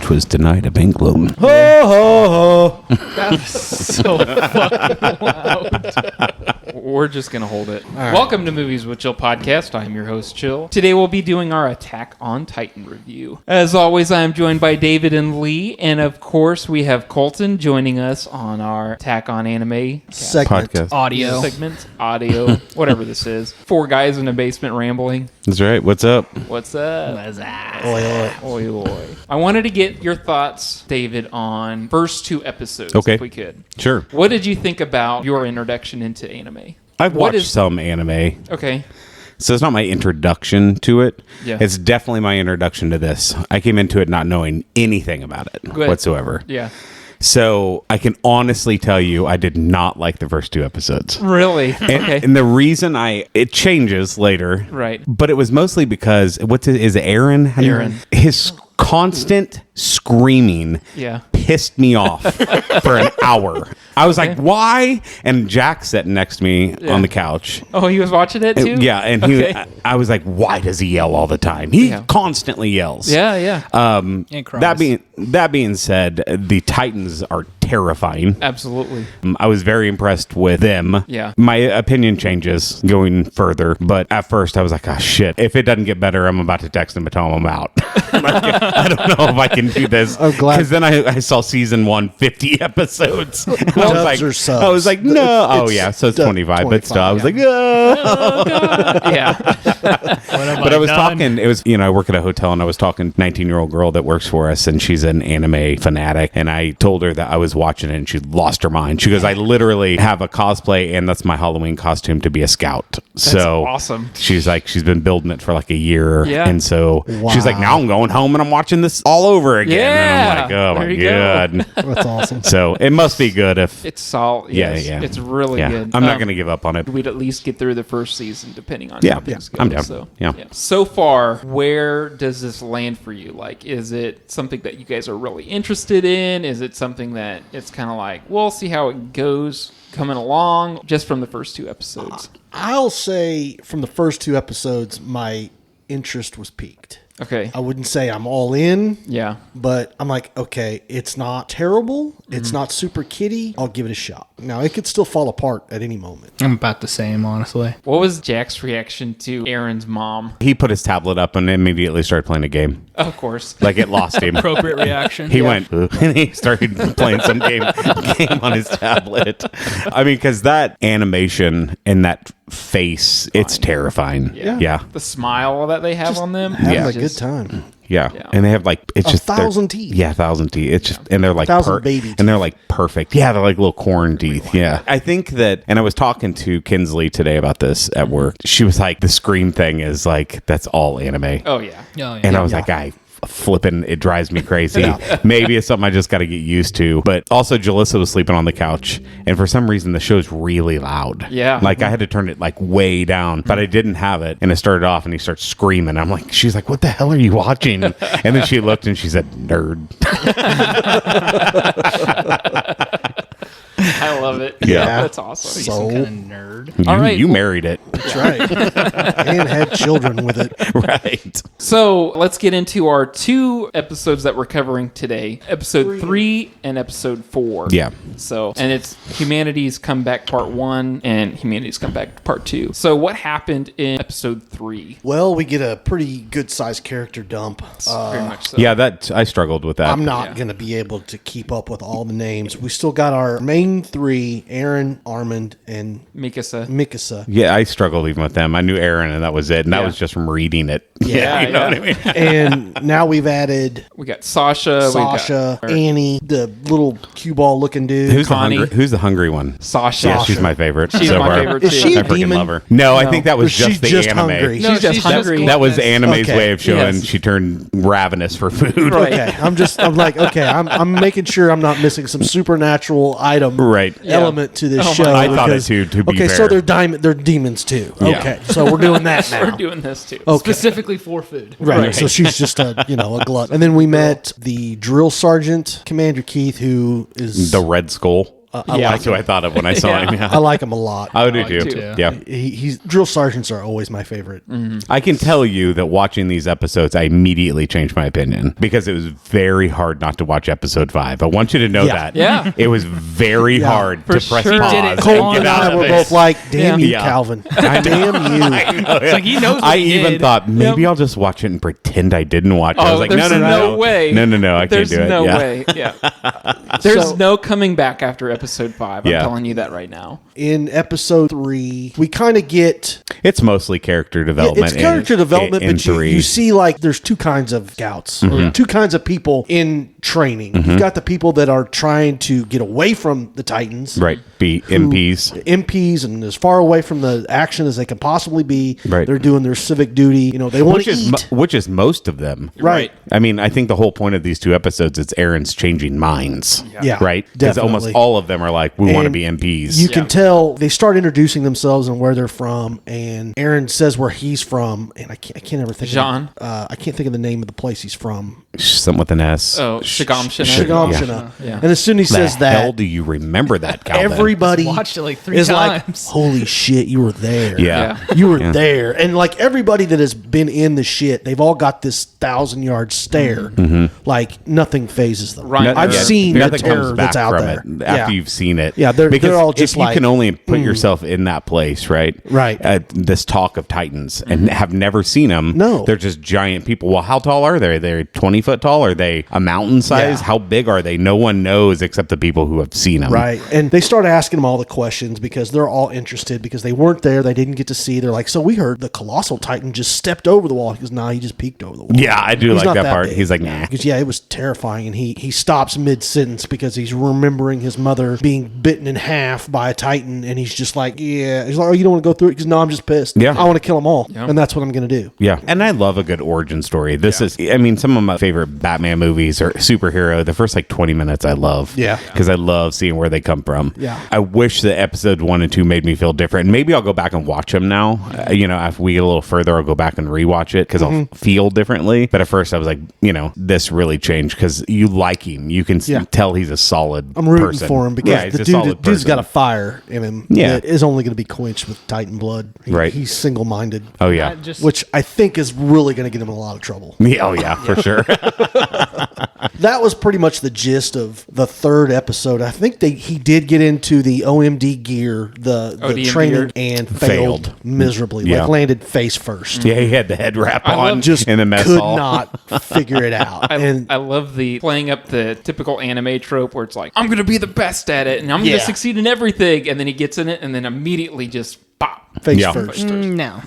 'Twas tonight of England. Ho, ho, ho. That was so fucking loud. We're just going to hold it. right. Welcome to Movies with Chill podcast. I'm your host, Chill. Today we'll be doing our Attack on Titan review. As always, I am joined by David and Lee. And of course, we have Colton joining us on our Attack on Anime Segment. Podcast. audio. Whatever this is. Four guys in a basement rambling. That's right. What's up? What's up? Oi, oi. Oi, oi. I wanted to get your thoughts, David, on first two episodes, Okay. if we could. Sure. What did you think about your introduction into anime? I've What watched is- some anime, Okay. so it's not my introduction to it. Yeah. It's definitely my introduction to this. I came into it not knowing anything about it Good. whatsoever. Yeah. So I can honestly tell you I did not like the first two episodes. Really? And, Okay. and the reason it changes later, Right. But it was mostly because is it Aaron? Aaron. His constant screaming Yeah. pissed me off for an hour. I was like, why? And Jack sitting next to me Yeah. on the couch. Oh, he was watching it too? Yeah, and Okay. I was like, why does he yell all the time? He Yeah. constantly yells. Yeah, yeah. And cries. That being said, the Titans are terrifying. Absolutely. I was very impressed with them. Yeah. My opinion changes going further, but at first I was like, oh shit, if it doesn't get better, I'm about to text him and tell him I'm out. Like, I don't know if I can do this. I'm glad- Because then I saw season 1, 50 episodes. Dubs or subs? I was like, no. Oh It's yeah, so it's dub- 25, but still, I was 25, like, oh. Yeah. But I was talking, it was, I work at a hotel and I was talking 19-year-old girl that works for us and she's an anime fanatic. And I told her that I was watching it and she lost her mind. She goes, I literally have a cosplay and that's my Halloween costume to be a scout. So awesome. She's like, she's been building it for like a year. Yeah. And so she's like, Wow. now I'm going home and I'm watching this all over again. Yeah. And I'm like, oh There my you go. God. That's awesome. So it must be good if, It's solid. yeah, Yes. yeah. It's really yeah. good. I'm not going to give up on it. We'd at least get through the first season, depending on Yeah. how things Yeah. go. I'm down. So, Yeah. So far, where does this land for you? Like, is it something that you guys are really interested in? Is it something that it's kind of like, we'll see how it goes coming along, just from the first two episodes? I'll say from the first two episodes, my interest was piqued. Okay. I wouldn't say I'm all in, Yeah. but I'm like, okay, it's not terrible. It's not super kiddie. I'll give it a shot. Now, it could still fall apart at any moment. I'm about the same, honestly. What was Jack's reaction to Aaron's mom? He put his tablet up and immediately started playing a game. Of course. Like it lost him. Appropriate reaction. He went and he started playing some game on his tablet. I mean, because that animation and that face, it's terrifying. Yeah. The smile that they have on them. Having Yeah. a good time. Yeah. Yeah. And they have like, it's just they're- 1,000 teeth. Yeah, 1,000 teeth. It's just, and they're like, 1,000 baby and they're like perfect. Yeah, they're like little corn teeth. Yeah. I think that, and I was talking to Kinsley today about this at work. She was like, the Scream thing is like, that's all anime. Oh, yeah. Oh, yeah. And I was like, flipping, it drives me crazy. Maybe it's something I just got to get used to. But also, Jalissa was sleeping on the couch, and for some reason, the show's really loud. Yeah. Like I had to turn it like way down, but I didn't have it, and it started off, and he starts screaming. I'm like, she's like, "What the hell are you watching?" And then she looked, and she said, "Nerd." I love it. Yeah. That's awesome. So- some kind of nerd. You, All right. you married it, That's right. And had children with it. right? So let's get into our two episodes that we're covering today, episode 3 and episode 4. Yeah. So, and it's Humanity's Comeback Part 1 and Humanity's Comeback Part 2. So what happened in episode 3? Well, we get a pretty good sized character dump. Very much so. Yeah, that I struggled with that. I'm not Yeah. going to be able to keep up with all the names. We still got our main three, Aaron, Armand, and Mikasa. Mikasa. Yeah, I struggled even with them. I knew Aaron, and that was it. And that Yeah. was just from reading it. Yeah, you know yeah. what I mean. And now we've added We got Sasha. Sasha, We got Annie, the little cue ball looking dude. Connie. Who's the hungry one? Sasha. Yeah, she's my favorite. She's so my far. favorite Is too. she I a freaking demon? love her. No, I think that was Or she's just the just anime. hungry? No, She's she's just hungry. That was the anime's Okay. way of showing Yes. she turned ravenous for food. Right. Okay, I'm like, okay, I'm making sure I'm not missing some supernatural item Right. element to this Oh my show. God. I thought it because- too, to be okay, so fair. they're demons too. Yeah. Okay, so we're doing that now. We're doing this too. Okay. Specifically for food. Right. Right. So she's just a glut. And then we met the drill sergeant, Commander Keith, who is The Red Skull. That's who I thought of when I saw him. Yeah. I like him a lot. I do like too. too. Yeah. He's drill sergeants are always my favorite. I can tell you that watching these episodes, I immediately changed my opinion because it was very hard not to watch episode 5. I want you to know Yeah. that. Yeah. It was very hard For to press sure. He pause did it and Cole get and out I of were it. both like, "Damn you, Yeah. Calvin! Damn you!" It's like he knows what I he even did. thought maybe I'll just watch it and pretend I didn't watch it. I was like, there's no way. No, I There's can't do it. no Yeah. way. Yeah. There's So- no coming back after episode 5. I'm Yeah. telling you that right now. In episode 3, we kind of get It's mostly character development. it's character development, in but you 3. see like there's two kinds of scouts, or two kinds of people in training. You've got the people that are trying to get away from the Titans, Right. Be MPs. MPs, and as far away from the action as they can possibly be. Right. They're doing their civic duty. You know, they want Which to is eat. which is most of them. Right. I mean, I think the whole point of these 2 episodes is Aaron's changing minds. Yeah, Right? Because almost definitely. all of them are like, we want to And be MPs. You can tell they start introducing themselves and where they're from, and Aaron says where he's from, and I can't ever think. Jean? I can't think of the name of the place he's from. Something with an S. Oh, Shagamshina. Shagamshina. Yeah. And as soon as he says the hell that, do you remember that, Calvin? everybody Watched it like 3 is times. like, "Holy shit, you were there! Yeah. You were there!" And like everybody that has been in the shit, they've all got this 1,000-yard stare. Like nothing phases them. Right. I've Yeah. seen the Nothing terror comes back that's out from there it after you've seen it. Yeah, they're Because all just if you like, can only put yourself in that place, right? Right. This talk of Titans and have never seen them. No. They're just giant people. Well, how tall are they? They're 20 foot tall. Are they a mountain size? Yeah. How big are they? No one knows except the people who have seen them. Right. And they start asking them all the questions because they're all interested because they weren't there. They didn't get to see. They're like, "So we heard the colossal Titan just stepped over the wall." He goes, "Nah, he just peeked over the wall." Yeah, I do He's like not that part. big. He's like, nah. Because, yeah, it was terrifying. And he stops mid sentence because he's remembering his mother being bitten in half by a Titan. And he's just like, yeah. He's like, "Oh, you don't want to go through it?" Because, "No, I'm just pissed. Yeah. I want to kill them all. And that's what I'm going to do." Yeah. And I love a good origin story. This is, I mean, some of my favorite Batman movies or superhero, the first like 20 minutes I love. Yeah. Because I love seeing where they come from. Yeah. I wish that episode 1 and 2 made me feel different. Maybe I'll go back and watch them now. If we get a little further, I'll go back and rewatch it because I'll feel differently. But at first I was like, this really changed because you like him. You can Yeah. tell he's a solid I'm rooting person. for him because Yeah, he's the a solid dude's got a person. fire in him Yeah. that is only going to be quenched with Titan blood. Right. He's single-minded. Oh, yeah. Which I think is really going to get him in a lot of trouble. Yeah, oh, yeah, for sure. That was pretty much the gist of the 3rd episode. I think he did get into the OMD gear, the ODM training, gear. and failed miserably. Yeah. Like landed face first. Yeah, he had the head wrap on Just in the mess could hall. not figure it out. And I love the playing up the typical anime trope where it's like, I'm going to be the best at it and I'm going Yeah. to succeed in everything. And then he gets in it and then immediately just pop. face Yeah. first. No.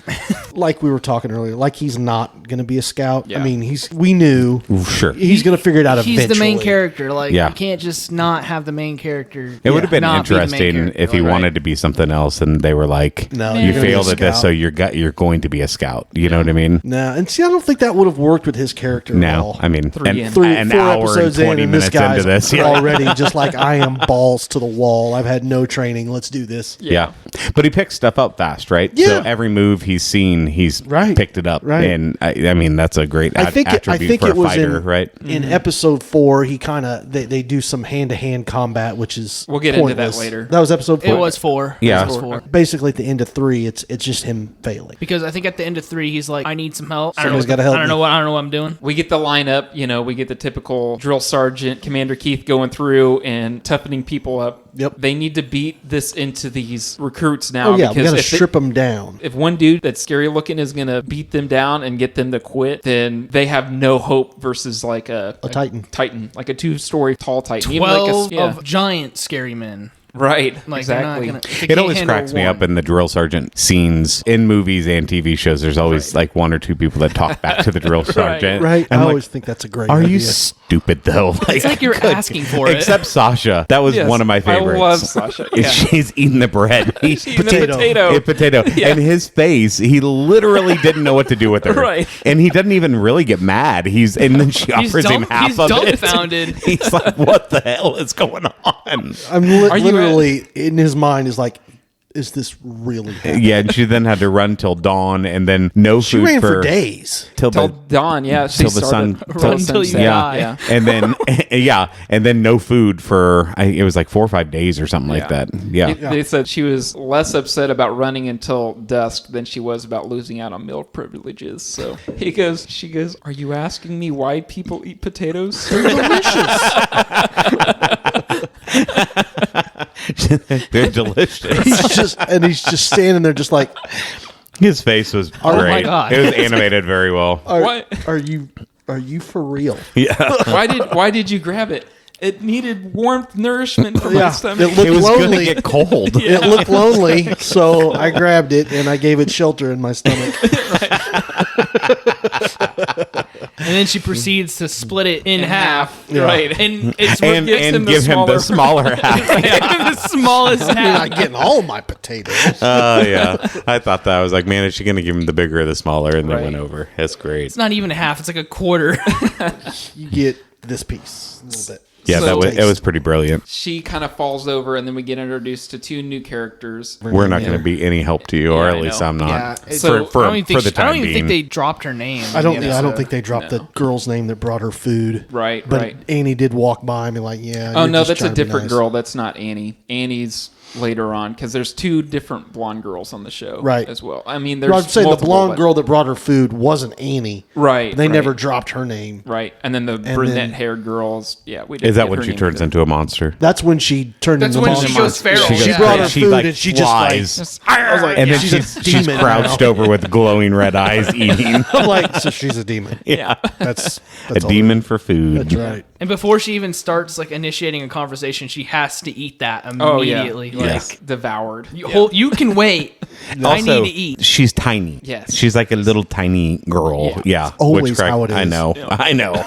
Like we were talking earlier, like he's not going to be a scout. Yeah. I mean, we knew Sure. he's going to figure it out He's eventually. the main character. Like, Yeah. you can't just not have the main character. It would have been not be the main interesting character. if he Like, wanted to be something else, and they were like, No, you you're gonna be failed a at this, scout." so you're going to be a scout." You know what I mean? No, and see, I don't think that would have worked with his character at No, all. I mean, Three an, in. 4 an hour and episodes 20 in, and this minutes guy's into this. Yeah. already just like, "I am balls to the wall. I've had no training. Let's do this." Yeah. But he picks stuff up fast, right? Yeah. So every move he's seen, he's Right. picked it up. Right. And I mean, that's a great I think attribute for it a was fighter, in, right? in episode 4. He kind of they do some hand-to-hand combat, which is We'll get into that pointless. later. That was episode 4. It was 4. Yeah. It was 4. Basically, at the end of 3, it's just him failing. Because I think at the end of 3, he's like, I need some help. Somebody's gotta help I don't me. know what I'm doing. We get the lineup, we get the typical drill sergeant, Commander Keith going through and toughening people up. Yep. They need to beat this into these recruits now. Oh yeah, we got to if they- strip them down. if one dude that's scary looking is going to beat them down and get them to quit, then they have no hope versus like a Titan. Titan, like a 2-story tall Titan. Even 12 like of giant scary men. right. Like, they're not exactly. gonna- they It can't always handle cracks me one. up in the drill sergeant scenes in movies and TV shows. There's always like 1 or 2 people that talk back to the drill sergeant. Right? I'm I like, always think that's a great are idea. you stupid though? It's like you're asking for it. Except Sasha. That was Yes, one of my favorites. I love Sasha. Yeah. She's eating the bread. He's Eating the potato. A potato. Yeah. And his face, he literally didn't know what to do with her. Right. And he doesn't even really get mad. And then she offers him half he's of dumbfounded. it. He's like, what the hell is going on? I'm Are you literally in his mind is like, is this really happening? Yeah, and she then had to run till dawn, and then no She food ran for days. till Till the dawn, yeah. She till the sun started Run till you sunset. die. Yeah. and then and then no food for it was like 4 or 5 days or something like Yeah. that. Yeah. They said she was less upset about running until dusk than she was about losing out on meal privileges. So she goes, "Are you asking me why people eat potatoes? They're delicious." They're delicious. He's just standing there, just like, His face was Oh my great. God. It was animated very well. What? Are you for real? Yeah. Why did you grab it? It needed warmth, nourishment for my Yeah, stomach. it looked It was going to lonely. get cold. It looked lonely, so I grabbed it and I gave it shelter in my stomach. And then she proceeds to split it in half. Yeah. Right. And it's And gives him the give him the smaller- smaller half. the smallest You're half. not getting all my potatoes. Oh, yeah. I thought that. I was like, man, is she going to give him the bigger or the smaller? And they Right. went over. That's great. It's not even a half. It's like a quarter. You get this piece a little bit. Yeah, So- it was pretty brilliant. She kind of falls over, and then we get introduced to two new characters. We're not going to be any help to you, or Yeah, at I least know. I'm not. Yeah, So, for I don't even the time being. think they dropped her name. I don't. in the Yeah, I don't episode. think they dropped the girl's name that brought her food. Right, But right. Annie did walk by and be like, "Yeah." Oh you're no, just that's a trying to be different nice. girl. That's not Annie. Annie's later on because there's two different blonde girls on the show, Right. As well. I mean, there's. Well, I'd say the multiple, blonde but- girl that brought her food wasn't Annie. Right. They right, never dropped her name. Right, and then the then- brunette-haired girls. Yeah, we. Didn't Is that get when her she name turns either. into a monster? That's when she turned That's into when monster. she goes feral. She Yeah. brought her She, food like, and she just like. flies. I was like, And then she's a she's demon crouched now. over with glowing red eyes eating. I'm like, so she's a demon. Yeah. That's A all demon for food. That's right. And before she even starts like initiating a conversation, she has to eat that Oh yeah. immediately. Yes. Like Devoured. you can wait. I need to eat. She's tiny. Yes. She's like a little tiny girl. Yeah. Always how it I is. know. I know.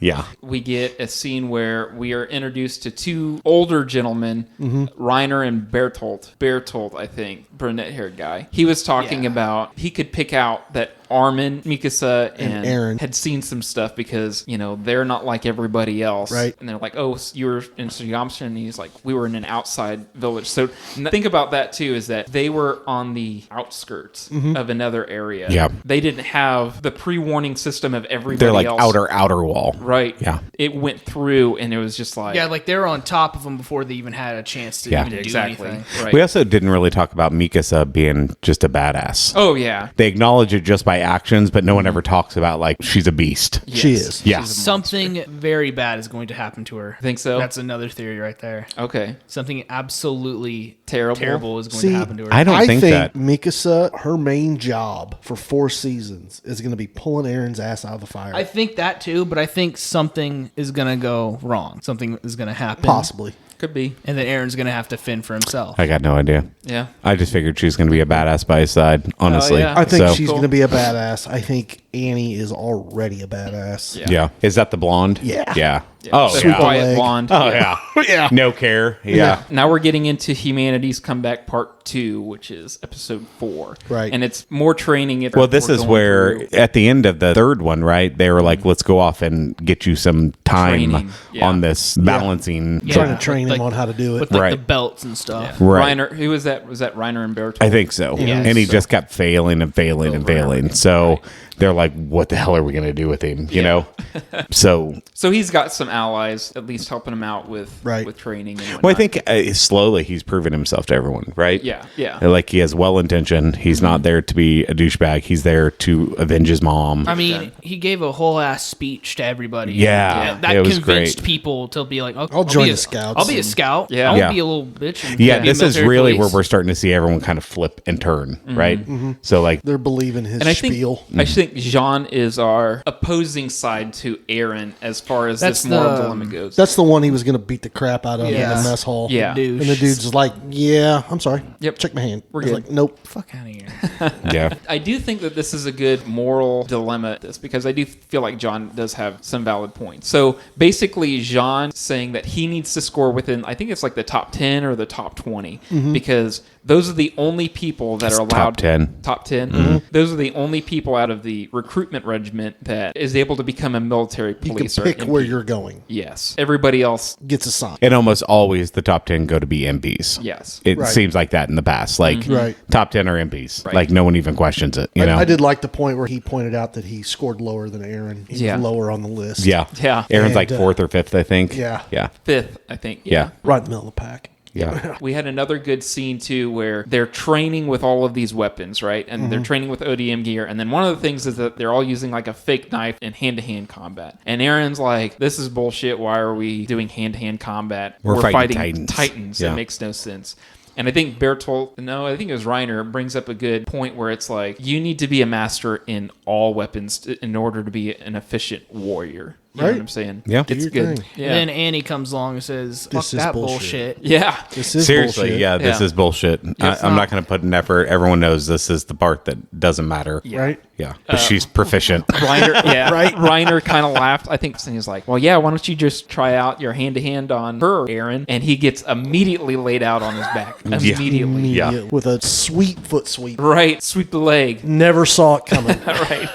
Yeah. We get a scene where we are introduced to two older gentlemen, Mm-hmm. Reiner and Bertolt. Bertolt, I think, brunette-haired guy. He was talking about he could pick out that Armin, Mikasa, and Aaron. had seen some stuff because, they're not like everybody else. Right. And they're like, oh, so you were in Yamcha, and he's like, we were in an outside village. So think about that, too, is that they were on the outskirts Mm-hmm. of another area. Yeah. They didn't have the pre-warning system of everybody They're like else. outer wall. Right. Yeah. It went through, and it was just like... Yeah, like they were on top of them before they even had a chance to Yeah. even do exactly. anything. Right. We also didn't really talk about Mikasa being just a badass. Oh, yeah. They acknowledge it just by actions, but no one ever talks about like she's a beast. She Yes. is. Yeah. Something very bad is going to happen to her. Think so? That's another theory right there. Okay. Something absolutely Terrible? is going See, to happen to her. I don't I think think that. Mikasa, her main job for 4 seasons is going to be pulling Aaron's ass out of the fire. I think that too, but I think something is going to go wrong. Something is going to happen. Possibly. Could be. And then Aaron's going to have to fend for himself. I got no idea. Yeah. I just figured she was going to be a badass by his side, honestly. yeah. I think So, she's Cool. going to be a badass. I think Annie is already a badass. Yeah. yeah. Is that the blonde? Yeah. Yeah. Yeah. Oh, The yeah. quiet leg. blonde. Oh, yeah. Yeah. No care. Yeah. Now we're getting into Humanity's Comeback Part 2, which is episode 4. Right. And it's more training. Well, this is where through. at the end of the third one, right? They were like, "Let's go off and get you some time Training. Yeah. on this balancing." Yeah. Trying to train With, him on how to do it. With like Right. the belts and stuff. Right. Reiner, who was that? Was that Reiner and Bertolt? I think so. Yeah. And he So- just kept failing and failing and failing. So they're like, "What the hell are we going to do with him?" You know. So So he's got some allies, at least helping him out with Right. with training. And whatnot. well, I think slowly he's proven himself to everyone, right? Yeah, yeah. Like he has well intention. He's not there to be a douchebag. He's there to avenge his mom. I mean, he gave a whole ass speech to everybody. Yeah, that it was convinced great. people to be like, I'll join be the a- scouts I'll be a and- scout. Yeah. I won't Yeah. be a little bitch. And yeah, be this is military really police. where we're starting to see everyone kind of flip and turn, right? So like, They're believing his And I think spiel. I think Jean is our opposing side to Aaron as far as That's this moral the- dilemma goes. That's the one he was going to beat the crap out of in Yes. the mess hall. Yeah. Douche. And the dude's like, yeah, I'm sorry. Yep. Check my hand. We're He's good. like, nope. Fuck out of here. yeah, I do think that this is a good moral dilemma, this because I do feel like John does have some valid points. So basically, Jean saying that he needs to score within, I think it's like the top 10 or the top 20, because Those are the only people that are allowed. Top 10. Top 10. Those are the only people out of the recruitment regiment that is able to become a military You police. can pick where you're going. Yes. Everybody else. Gets assigned. And almost always the top 10 go to be MPs. Yes. It Right. seems like that in the past. Like, Right. top 10 are MPs. Right. Like, no one even questions it, you know? I did like the point where he pointed out that he scored lower than Aaron. He Yeah. was lower on the list. Yeah. Yeah. Aaron's And, like 4th or 5th, I think. Yeah. Yeah. Fifth, I think. Yeah. Right in the middle of the pack. Yeah. We had another good scene too where they're training with all of these weapons, right? And they're training with ODM gear. And then one of the things is that they're all using like a fake knife in hand-to-hand combat. And Aaron's like, this is bullshit. Why are we doing hand-to-hand combat? We're fighting Titans. It Yeah. makes no sense. And I think I think it was Reiner, brings up a good point where it's like, you need to be a master in all weapons in order to be an efficient warrior. You know Right. what I'm saying? Yeah. It's your good. thing. Yeah. And then Annie comes along and says, "Fuck This is that bullshit." bullshit." yeah. This is Seriously, bullshit. yeah, this Yeah. is bullshit. I'm not going to put an effort. Everyone knows this is the part that doesn't matter. Right? Yeah. But she's proficient. Reiner, yeah, Right. Reiner kind of laughed. I think he's like, "Well, yeah, why don't you just try out your hand-to-hand on her, Aaron?" And he gets immediately laid out on his back. Immediately, Yeah. Immediate- With a sweet foot sweep. right? Sweep the leg, Never saw it coming. right?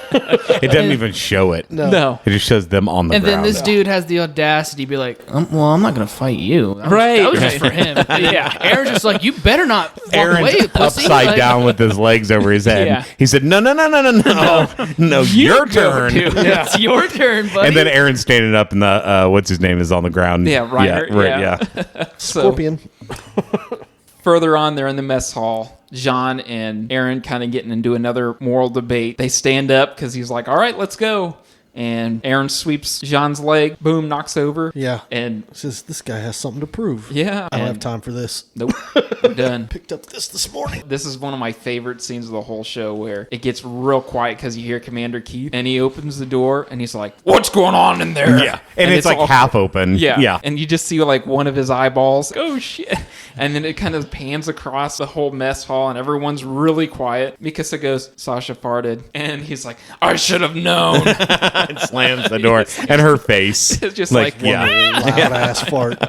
It doesn't even show it. No, It just shows them on the And ground. then this dude has the audacity to be like, "Well, I'm not gonna fight you." That was just for him. Yeah. Aaron's just like, "You better not walk Aaron's away, pussy." upside Like, down with his legs over his head. Yeah. He said, no, your turn. It's your turn, buddy. And then Aaron's standing up and the, what's his name is on the ground. Yeah, Reiner, yeah. So Scorpion. further on, they're in the mess hall. Jean and Aaron kind of getting into another moral debate. They stand up because he's like, "All right, let's go." And Aaron sweeps Jean's leg, boom, knocks over. Yeah. And Says this guy has something to prove. yeah, I don't and have time for this. Nope, we're done. Picked up this morning. This is one of my favorite scenes of the whole show where it gets real quiet because you hear Commander Keith and he opens the door and he's like, "What's going on in there?" Yeah. And it's like all- half open. Yeah. Yeah. And you just see like one of his eyeballs. Oh shit. And then it kind of pans across the whole mess hall and everyone's really quiet. Mikasa goes, "Sasha farted." And he's like, "I should have known." And slams the door. And her face. It's just like, yeah. Loud ass fart.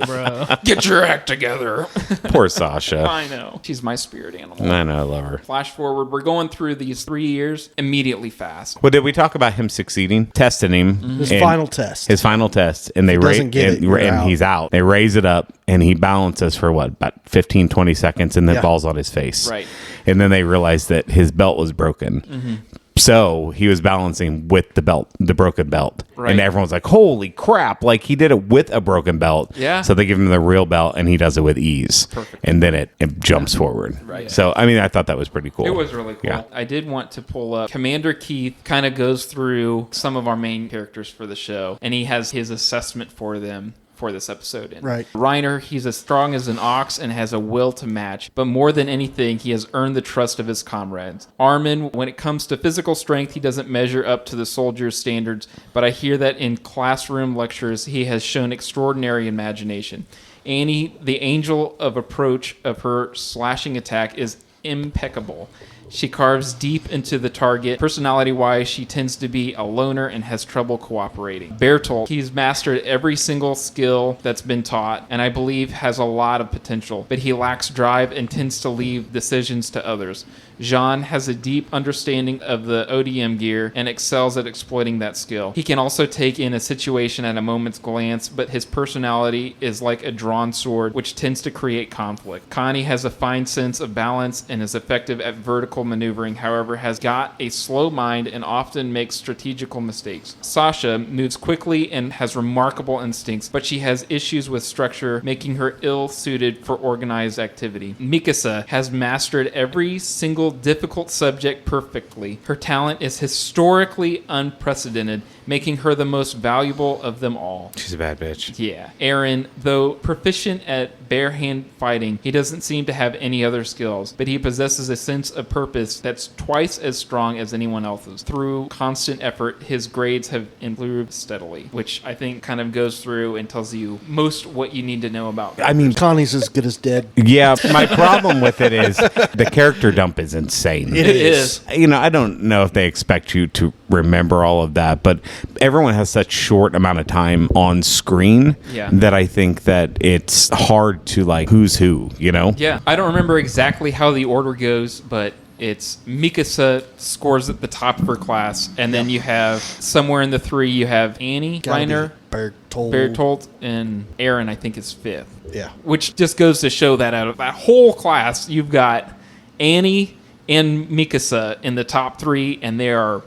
bro. "Get your act together." Poor Sasha. I know. She's my spirit animal. I know, I love her. Flash forward, we're going through these 3 years immediately fast. Well, did we talk about him succeeding? Testing him. His and- final test. His final test. And they doesn't get it, you're and out. he's out. They raise it up and he balances for what, about 15, 20 seconds and then Yeah. falls on his face. Right. And then they realize that his belt was broken. So he was balancing with the belt, the broken belt. Right. And everyone's like, holy crap. Like he did it with a broken belt. Yeah. So they give him the real belt and he does it with ease. Perfect. And then it jumps forward. Right. So, I mean, I thought that was pretty cool. It was really cool. Yeah. I did want to pull up. Commander Keith kind of goes through some of our main characters for the show, and he has his assessment for them for this episode. And Right. Reiner, he's as strong as an ox and has a will to match, but more than anything, he has earned the trust of his comrades. Armin, when it comes to physical strength, he doesn't measure up to the soldier's standards, but I hear that in classroom lectures, he has shown extraordinary imagination. Annie, the angel of approach of her slashing attack, is impeccable. She carves deep into the target. Personality-wise, she tends to be a loner and has trouble cooperating. Bertolt, he's mastered every single skill that's been taught, and I believe has a lot of potential, but he lacks drive and tends to leave decisions to others. Jean has a deep understanding of the ODM gear and excels at exploiting that skill. He can also take in a situation at a moment's glance, but his personality is like a drawn sword, which tends to create conflict. Connie has a fine sense of balance and is effective at vertical maneuvering, however, has got a slow mind and often makes strategical mistakes. Sasha moves quickly and has remarkable instincts, but she has issues with structure, making her ill-suited for organized activity. Mikasa has mastered every single difficult subject perfectly. Her talent is historically unprecedented, making her the most valuable of them all. She's a bad bitch. Yeah. Aaron, though proficient at bare hand fighting, he doesn't seem to have any other skills, but he possesses a sense of purpose that's twice as strong as anyone else's. Through constant effort, his grades have improved steadily, which I think kind of goes through and tells you most what you need to know about. I mean, Connie's as good as dead. yeah, my problem with it is the character dump is insane. It is. You know, I don't know if they expect you to remember all of that. But everyone has such short amount of time on screen that I think that it's hard to like who's who, you know? Yeah. I don't remember exactly how the order goes, but it's Mikasa scores at the top of her class, and then you have somewhere in the 3 you have Annie, Reiner, Bertolt, and Aaron, I think, is 5th. Yeah. Which just goes to show that out of that whole class, you've got Annie and Mikasa in the top 3, and they are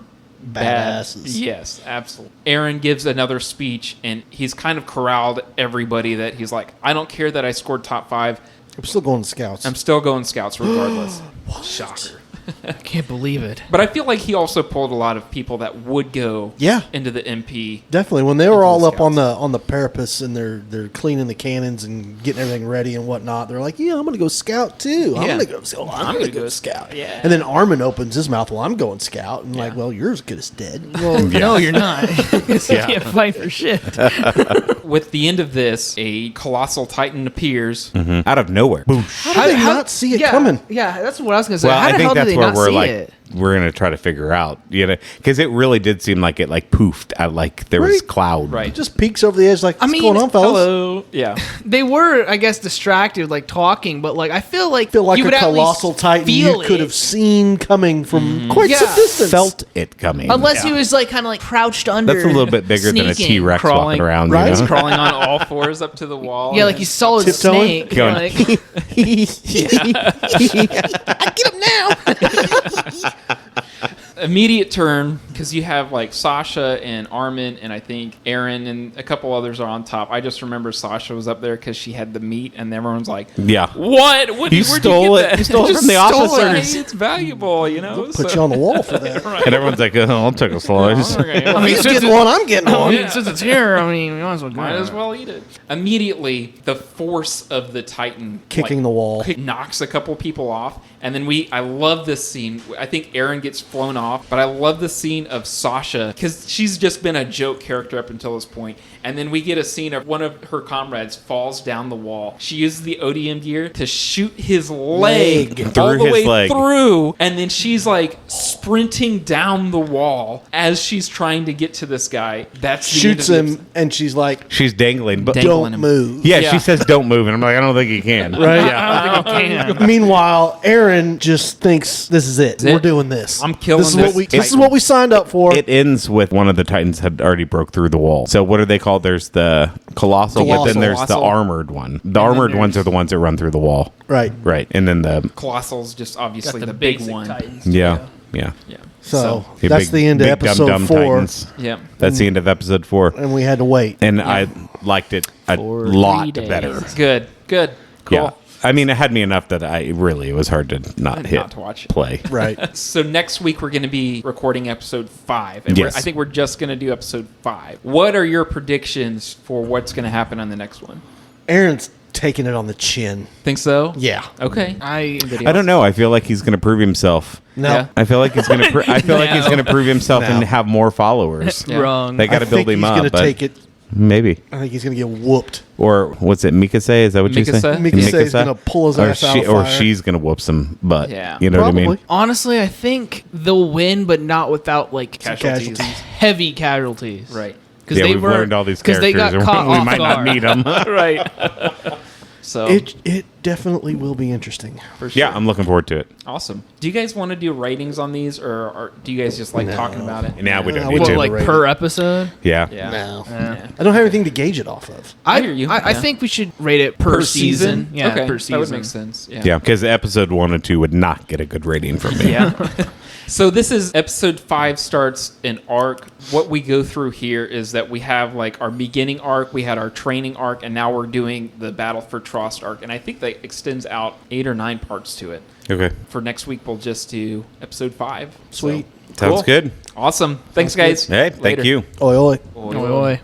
badasses. Yes, absolutely. Aaron gives another speech, and he's kind of corralled everybody that he's like, I don't care that I scored top 5. I'm still going to Scouts. I'm still going Scouts regardless. Shocker. I can't believe it. But I feel like he also pulled a lot of people that would go into the MP. Definitely. When they were all up on the parapets and they're cleaning the cannons and getting everything ready and whatnot, they're like, yeah, I'm going to go Scout too. I'm going to go Scout. I'm going to go Scout. Yeah. And then Armin opens his mouth, well, I'm going Scout. And like, well, you're as good as dead. Well, no, you're not. You can't fight for shit. With the end of this, a colossal titan appears. Out of nowhere. Boom. How did they not see it coming? Yeah, that's what I was going to say. Well, How I the think hell did that's they where not we're see like, it? we're going to try to figure out, you know, because it really did seem like it like poofed at like there was Right. cloud. Right. Just peeks over the edge like, what's going on, fellas? Hello. Yeah. They were, I guess, distracted, like talking, but like I feel like Feel like you a would at colossal least titan you feel could it. have seen coming from quite some distance. Felt it coming. Unless he was like kind of like crouched under. That's a little bit bigger than a sneaking. T-Rex Crawling, walking around. right? You know? Crawling on all fours up to the wall. Yeah, like you saw a Tiptoeing? snake. Going- Like, I get him now. Immediate turn, because you have like Sasha and Armin and I think Aaron and a couple others are on top. I just remember Sasha was up there because she had the meat and everyone's like, Yeah. What? You Where'd you stole get it. that? You stole it Just from the stole it. officers. Hey, it's valuable, you know? Put you on the wall for that. And everyone's like, oh, I'll take a slice. Okay. I mean, He's since getting it- one, I'm getting I one. mean, since it's here, I mean, we might as well go. Might as well eat it. Immediately, the force of the Titan Kicking the wall. knocks a couple people off, and then I love this scene. I think Aaron gets flown off, but I love the scene of Sasha because she's just been a joke character up until this point. And then we get a scene of one of her comrades falls down the wall. She uses the ODM gear to shoot his leg all Through the his way leg. through, and then she's like sprinting down the wall as she's trying to get to this guy. That's the Shoots end of the him, and she's like, She's dangling. But Dangling don't him. move. yeah, Yeah. she says don't move. And I'm like, I don't think you can. Right? I don't think I can. Meanwhile, Aaron just thinks this is it. We're doing this. I'm killing this. Is what this this is what we signed up for. It ends with one of the Titans had already broke through the wall. So what are they called? There's the Colossal, but then there's the Colossal. armored one. The armored ones are the ones that run through the wall. Right. Right. And then the, Colossal's just obviously Got the big basic one. Titans. yeah. Yeah. So, The that's big- the end of big episode dum-dum 4, Titans. Yeah. That's the end of episode 4. and we had to wait. And I liked it a 4 lot days. better. Good. Cool. Yeah. I mean, it had me enough that it was hard to not hit Not to watch. play. Right. So next week we're going to be recording episode 5. And Yes. I think we're just going to do episode 5. What are your predictions for what's going to happen on the next one? Aaron's taking it on the chin. Think so? Yeah. Okay. I I don't know. I feel like he's going to prove himself. No. Yeah. I feel like he's going to. I feel like he's going to prove himself No. and have more followers. Yeah. wrong. They got to I build think him he's up. gonna But take it. maybe. I think he's going to get whooped. Or what's it? Mikasa? Is that what you say? Mikasa? Mikasa's going to pull his Or ass out of or fire. she's going to whoop some butt. Yeah. You know what I mean? Probably. Honestly, I think they'll win, but not without like Casualties. heavy casualties. Right. Because Yeah, they we've were learned all these because characters. they got caught we off might guard. not need them. Right. So It definitely will be interesting. for sure. Yeah, I'm looking forward to it. Awesome. Do you guys want to do ratings on these, or do you guys just like talking about it? Now we don't I need wouldn't to. What, like Rate per episode? yeah. Yeah. No. Yeah. I don't have anything to gauge it off of. I hear you. I Yeah. think we should rate it per season. Yeah, okay. per season. That would make sense. Yeah. Yeah, because episode 1 and 2 would not get a good rating from me. Yeah. So this is episode 5 starts an arc. What we go through here is that we have like our beginning arc, we had our training arc, and now we're doing the Battle for Trost arc. And I think that extends out 8 or 9 parts to it. Okay. For next week, we'll just do episode 5. Sweet. Sounds Cool. good. Awesome. Thanks, guys. Hey, thank Later. you. Oi, oi. Oi, Oi, oi. oi.